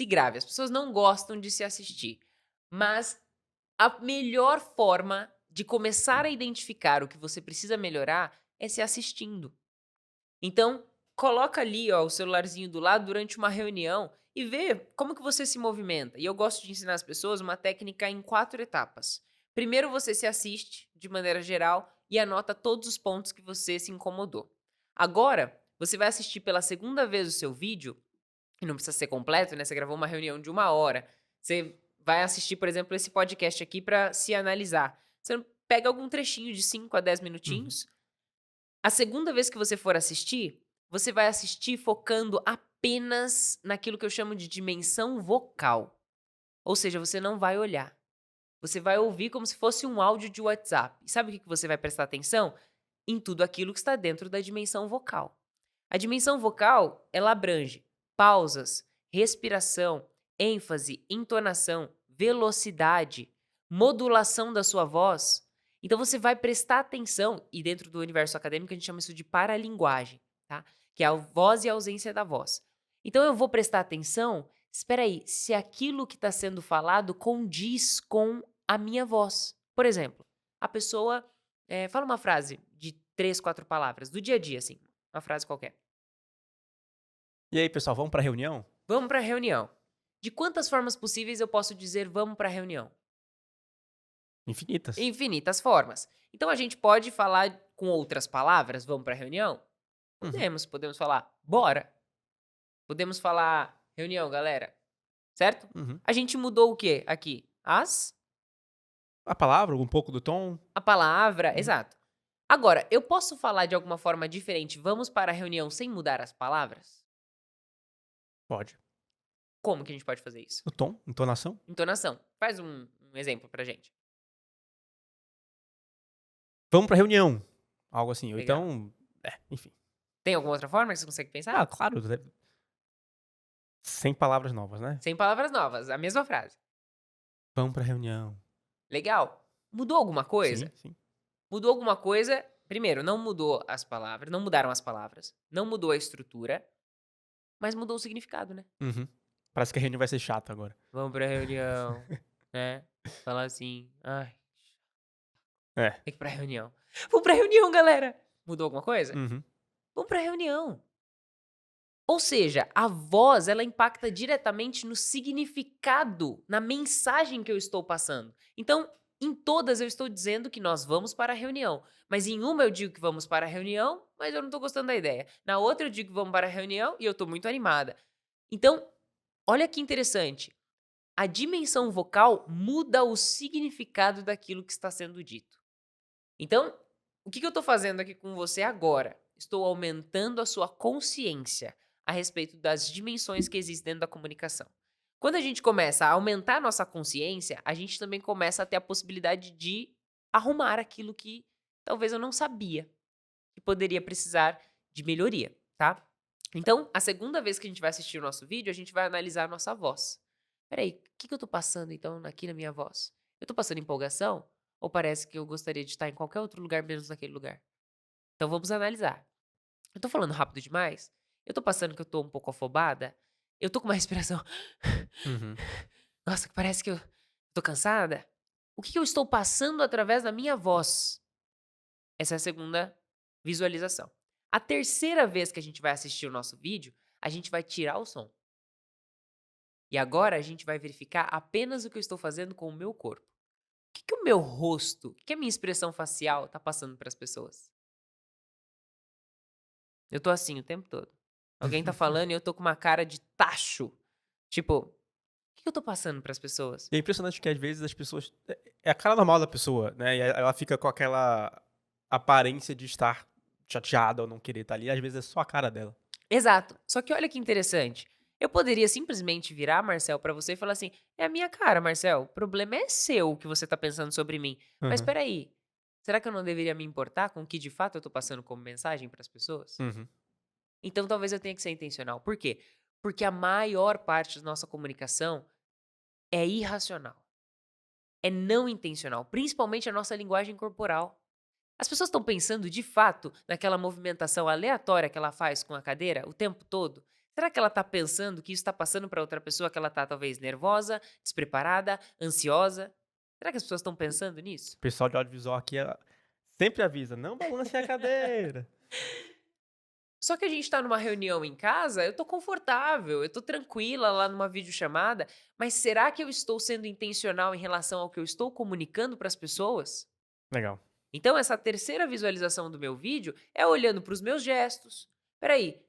se grave. As pessoas não gostam de se assistir. Mas a melhor forma de começar a identificar o que você precisa melhorar é se assistindo. Então, coloca ali, ó, o celularzinho do lado durante uma reunião e vê como que você se movimenta. E eu gosto de ensinar as pessoas uma técnica em 4 etapas. Primeiro você se assiste de maneira geral e anota todos os pontos que você se incomodou. Agora, você vai assistir pela segunda vez o seu vídeo, e não precisa ser completo, né? Você gravou uma reunião de 1 hora. Você vai assistir, por exemplo, esse podcast aqui para se analisar. Você pega algum trechinho de 5 a 10 Uhum. minutinhos. A segunda vez que você for assistir, você vai assistir focando apenas naquilo que eu chamo de dimensão vocal. Ou seja, você não vai olhar. Você vai ouvir como se fosse um áudio de WhatsApp. E sabe o que você vai prestar atenção? Em tudo aquilo que está dentro da dimensão vocal. A dimensão vocal, ela abrange pausas, respiração, ênfase, entonação, velocidade, modulação da sua voz. Então você vai prestar atenção, e dentro do universo acadêmico a gente chama isso de paralinguagem, tá? Que é a voz e a ausência da voz. Então eu vou prestar atenção, espera aí, se aquilo que está sendo falado condiz com a minha voz. Por exemplo, a pessoa fala uma frase de 3, 4 palavras, do dia a dia, assim, uma frase qualquer. E aí, pessoal, vamos pra reunião? Vamos para a reunião. De quantas formas possíveis eu posso dizer vamos para a reunião? Infinitas. Infinitas formas. Então a gente pode falar com outras palavras, vamos para a reunião? Uhum. Podemos falar bora. Podemos falar reunião, galera. Certo? Uhum. A gente mudou o quê aqui? A palavra, um pouco do tom. A palavra, Uhum. exato. Agora, eu posso falar de alguma forma diferente, vamos para a reunião sem mudar as palavras? Pode. Como que a gente pode fazer isso? O tom, entonação. Entonação. Faz um exemplo pra gente. Vamos pra reunião. Algo assim. Ou Legal. então, enfim. Tem alguma outra forma que você consegue Ah, pensar? claro, sem palavras novas, né. Sem palavras novas, a mesma frase. Vamos pra reunião. Legal. Mudou alguma coisa? Sim, sim. Mudou alguma coisa. Primeiro, não mudou as palavras, não mudaram as palavras, não mudou a estrutura, mas mudou o significado, né? Uhum. Parece que a reunião vai ser chata agora. Vamos pra reunião, né? Falar assim, ai, É. tem que ir pra reunião. Vamos pra reunião, galera! Mudou alguma coisa? Uhum. Vamos pra reunião. Ou seja, a voz ela impacta diretamente no significado, na mensagem que eu estou passando. Então, em todas eu estou dizendo que nós vamos para a reunião, mas em uma eu digo que vamos para a reunião, mas eu não estou gostando da ideia. Na outra eu digo que vamos para a reunião e eu estou muito animada. Então, olha que interessante. A dimensão vocal muda o significado daquilo que está sendo dito. Então, o que eu estou fazendo aqui com você agora? Estou aumentando a sua consciência a respeito das dimensões que existem dentro da comunicação. Quando a gente começa a aumentar a nossa consciência, a gente também começa a ter a possibilidade de arrumar aquilo que talvez eu não sabia que poderia precisar de melhoria, tá? Então, a segunda vez que a gente vai assistir o nosso vídeo, a gente vai analisar a nossa voz. Peraí, o que eu tô passando então aqui na minha voz? Eu tô passando empolgação? Ou parece que eu gostaria de estar em qualquer outro lugar menos naquele lugar? Então vamos analisar. Eu tô falando rápido demais? Eu tô passando que eu tô um pouco afobada? Eu tô com uma respiração. Uhum. Nossa, que parece que eu tô cansada? O que eu estou passando através da minha voz? Essa é a segunda visualização. A terceira vez que a gente vai assistir o nosso vídeo, a gente vai tirar o som. E agora a gente vai verificar apenas o que eu estou fazendo com o meu corpo. O que o meu rosto, o que a minha expressão facial tá passando para as pessoas? Eu tô assim o tempo todo. Alguém tá falando e eu tô com uma cara de tacho. Tipo, o que eu tô passando para as pessoas? E é impressionante que às vezes as pessoas é a cara normal da pessoa, né, e ela fica com aquela aparência de estar chateada ou não querer estar ali, às vezes é só a cara dela. Exato. Só que olha que interessante. Eu poderia simplesmente virar, Marcel, pra você e falar assim: é a minha cara, Marcel. O problema é seu o que você tá pensando sobre mim. Mas Aham. peraí, será que eu não deveria me importar com o que de fato eu tô passando como mensagem pras pessoas? Uhum. Então talvez eu tenha que ser intencional. Por quê? Porque a maior parte da nossa comunicação é irracional, é não intencional, principalmente a nossa linguagem corporal. As pessoas estão pensando de fato naquela movimentação aleatória que ela faz com a cadeira o tempo todo? Será que ela tá pensando que isso tá passando pra outra pessoa que ela tá talvez nervosa, despreparada, ansiosa? Será que as pessoas estão pensando nisso? O pessoal de audiovisual aqui sempre avisa, não balance a cadeira. Só que a gente tá numa reunião em casa, eu tô confortável, eu tô tranquila lá numa videochamada, mas será que eu estou sendo intencional em relação ao que eu estou comunicando para as pessoas? Legal. Então, essa terceira visualização do meu vídeo é olhando para os meus gestos. Peraí,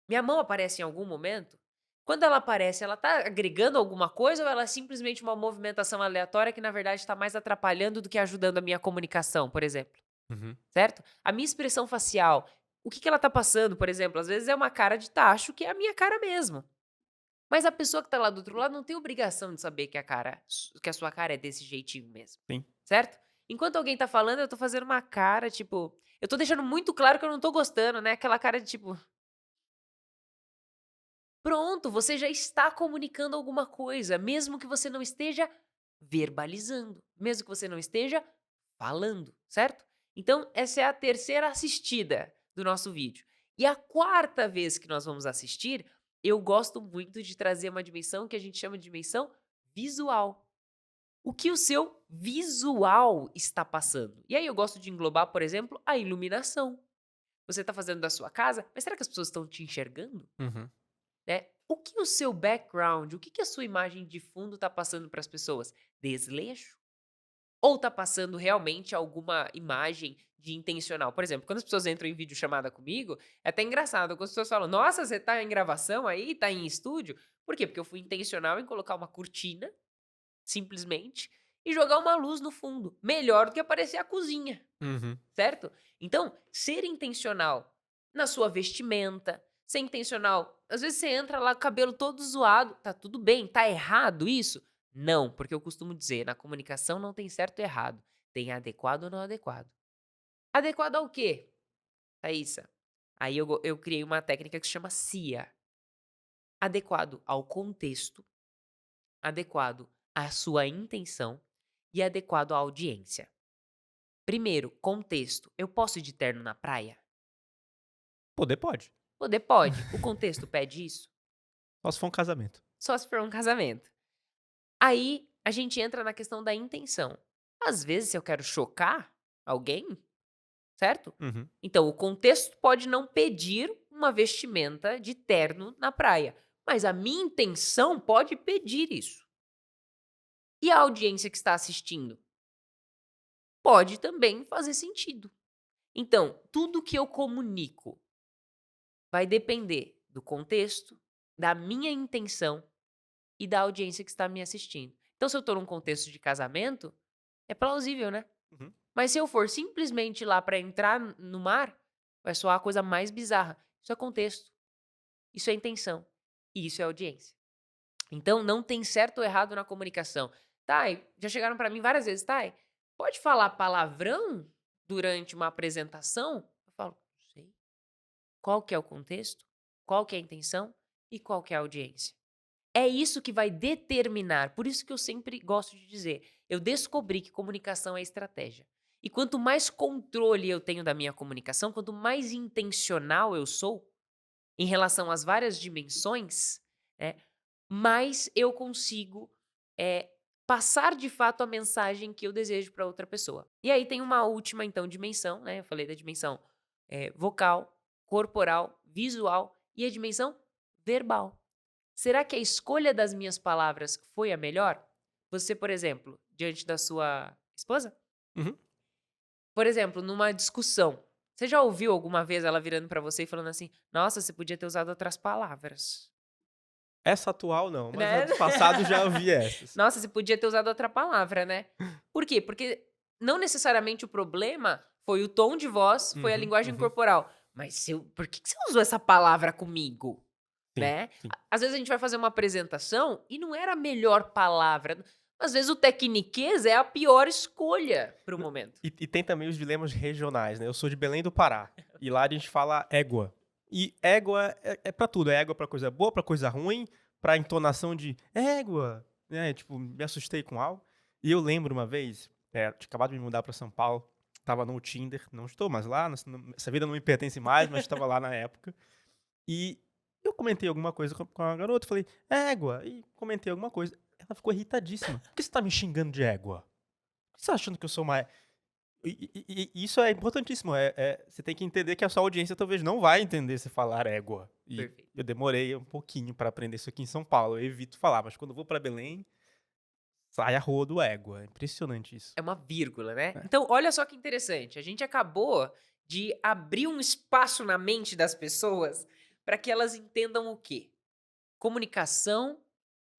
minha mão aparece em algum momento? Quando ela aparece, ela tá agregando alguma coisa ou ela é simplesmente uma movimentação aleatória que, na verdade, está mais atrapalhando do que ajudando a minha comunicação, por exemplo? Uhum. Certo? A minha expressão facial, o que ela tá passando, por exemplo, às vezes é uma cara de tacho que é a minha cara mesmo. Mas a pessoa que tá lá do outro lado não tem obrigação de saber que que a sua cara é desse jeitinho mesmo, Sim. certo? Enquanto alguém tá falando, eu tô fazendo uma cara, tipo, eu tô deixando muito claro que eu não tô gostando, né? Aquela cara de tipo, pronto, você já está comunicando alguma coisa, mesmo que você não esteja verbalizando, mesmo que você não esteja falando, certo? Então, essa é a terceira assistida do nosso vídeo. E a quarta vez que nós vamos assistir, eu gosto muito de trazer uma dimensão que a gente chama de dimensão visual. O que o seu visual está passando. E aí eu gosto de englobar, por exemplo, a iluminação. Você está fazendo da sua casa, mas será que as pessoas estão te enxergando? Uhum. Né? O que o seu background, o que a sua imagem de fundo está passando para as pessoas? Desleixo? Ou tá passando realmente alguma imagem de intencional? Por exemplo, quando as pessoas entram em videochamada comigo, é até engraçado, quando as pessoas falam: "Nossa, você tá em gravação aí? Tá em estúdio?" Por quê? Porque eu fui intencional em colocar uma cortina, simplesmente, e jogar uma luz no fundo, melhor do que aparecer a cozinha, Uhum. certo? Então, ser intencional na sua vestimenta, ser intencional às vezes você entra lá com o cabelo todo zoado, tá tudo bem, tá errado isso? Não, porque eu costumo dizer, na comunicação não tem certo e errado, tem adequado ou não adequado. Adequado ao quê, Thaísa? Aí eu criei uma técnica que se chama CIA. Adequado ao contexto, adequado à sua intenção e adequado à audiência. Primeiro, contexto. Eu posso ir de terno na praia? Poder pode. Poder pode. O contexto pede isso? Só se for um casamento. Só se for um casamento. Aí a gente entra na questão da intenção. Às vezes, se eu quero chocar alguém, certo? Uhum. Então, o contexto pode não pedir uma vestimenta de terno na praia, mas a minha intenção pode pedir isso. E a audiência que está assistindo pode também fazer sentido. Então, tudo que eu comunico vai depender do contexto, da minha intenção e da audiência que está me assistindo. Então, se eu estou num contexto de casamento, é plausível, né? Uhum. Mas se eu for simplesmente lá para entrar no mar, vai soar a coisa mais bizarra. Isso é contexto, isso é intenção e isso é audiência. Então, não tem certo ou errado na comunicação. Thay, já chegaram para mim várias vezes, Thay, pode falar palavrão durante uma apresentação? Eu falo, não sei. Qual que é o contexto? Qual que é a intenção? E qual que é a audiência? É isso que vai determinar. Por isso que eu sempre gosto de dizer, eu descobri que comunicação é estratégia. E quanto mais controle eu tenho da minha comunicação, quanto mais intencional eu sou em relação às várias dimensões, né, mais eu consigo passar de fato a mensagem que eu desejo para outra pessoa. E aí tem uma última, então, dimensão, né? Eu falei da dimensão vocal, corporal, visual e a dimensão verbal. Será que a escolha das minhas palavras foi a melhor? Você, por exemplo, diante da sua esposa? Uhum. Por exemplo, numa discussão, você já ouviu alguma vez ela virando pra você e falando assim: "Nossa, você podia ter usado outras palavras", Essa atual não, mas a né? do passado já ouvi essas. "Nossa, você podia ter usado outra palavra, né?" Por quê? Porque não necessariamente o problema foi o tom de voz, foi a Uhum, linguagem uhum. corporal, mas por que que você usou essa palavra comigo? Sim, Né? sim. Às vezes a gente vai fazer uma apresentação e não era a melhor palavra. Às vezes o tecniquez é a pior escolha para o N momento. e tem também os dilemas regionais, né, eu sou de Belém do Pará, e lá a gente fala égua. E égua é pra tudo, é égua pra coisa boa, pra coisa ruim, pra entonação de "égua", né, tipo, me assustei com algo. E eu lembro uma vez, tinha acabado de me mudar pra São Paulo, estava no Tinder, não estou mais lá, essa vida não me pertence mais, mas estava lá na época. E Eu comentei alguma coisa com a garota, falei, égua, e comentei alguma coisa. Ela ficou irritadíssima. Por que você tá me xingando de égua? Por que você tá achando que eu sou mais... E isso é importantíssimo. Você tem que entender que a sua audiência talvez não vai entender se falar égua. E Perfeito. eu demorei um pouquinho pra aprender isso aqui em São Paulo. Eu evito falar, mas quando eu vou pra Belém, sai a rua do égua. É impressionante isso. É uma vírgula, né? É. Então, olha só que interessante. A gente acabou de abrir um espaço na mente das pessoas para que elas entendam o quê? Comunicação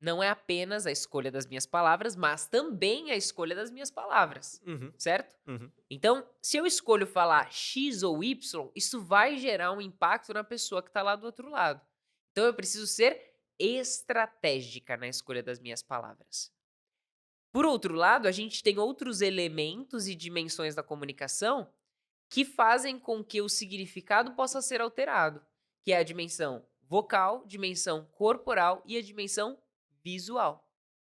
não é apenas a escolha das minhas palavras, mas também a escolha das minhas palavras, Uhum, certo? uhum. Então, se eu escolho falar X ou Y, isso vai gerar um impacto na pessoa que está lá do outro lado. Então, eu preciso ser estratégica na escolha das minhas palavras. Por outro lado, a gente tem outros elementos e dimensões da comunicação que fazem com que o significado possa ser alterado, que é a dimensão vocal, dimensão corporal e a dimensão visual,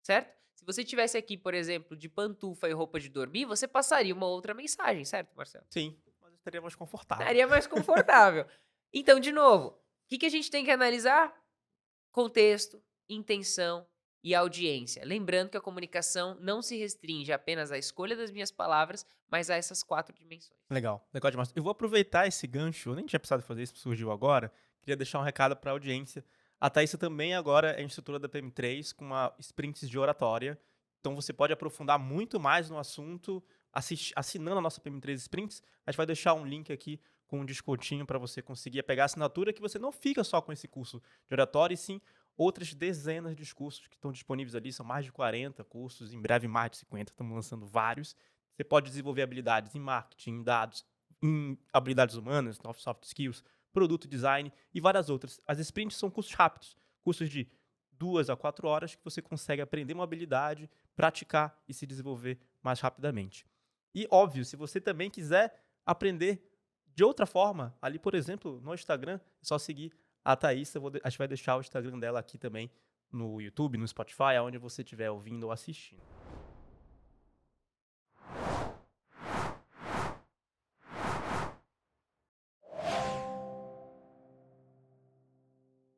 certo? Se você tivesse aqui, por exemplo, de pantufa e roupa de dormir, você passaria uma outra mensagem, certo, Marcelo? Sim, mas eu estaria mais confortável. Estaria mais confortável. Então, de novo, o que a gente tem que analisar? Contexto, intenção e audiência. Lembrando que a comunicação não se restringe apenas à escolha das minhas palavras, mas a essas 4 dimensões. Legal, legal demais. Eu vou aproveitar esse gancho, eu nem tinha precisado fazer isso, surgiu agora. Queria deixar um recado para a audiência. A Thaísa também agora é instrutora da PM3 com uma sprints de oratória. Então você pode aprofundar muito mais no assunto assinando a nossa PM3 Sprints. A gente vai deixar um link aqui com um descontinho para você conseguir pegar a assinatura, que você não fica só com esse curso de oratória, e sim outras dezenas de cursos que estão disponíveis ali. São mais de 40 cursos, em breve mais de 50, estamos lançando vários. Você pode desenvolver habilidades em marketing, em dados, em habilidades humanas, soft skills, produto design e várias outras. As sprints são cursos rápidos, cursos de 2 a 4 horas que você consegue aprender uma habilidade, praticar e se desenvolver mais rapidamente. E óbvio, se você também quiser aprender de outra forma, ali por exemplo, no Instagram, é só seguir a Thaís. A gente vai deixar o Instagram dela aqui também no YouTube, no Spotify, aonde você estiver ouvindo ou assistindo.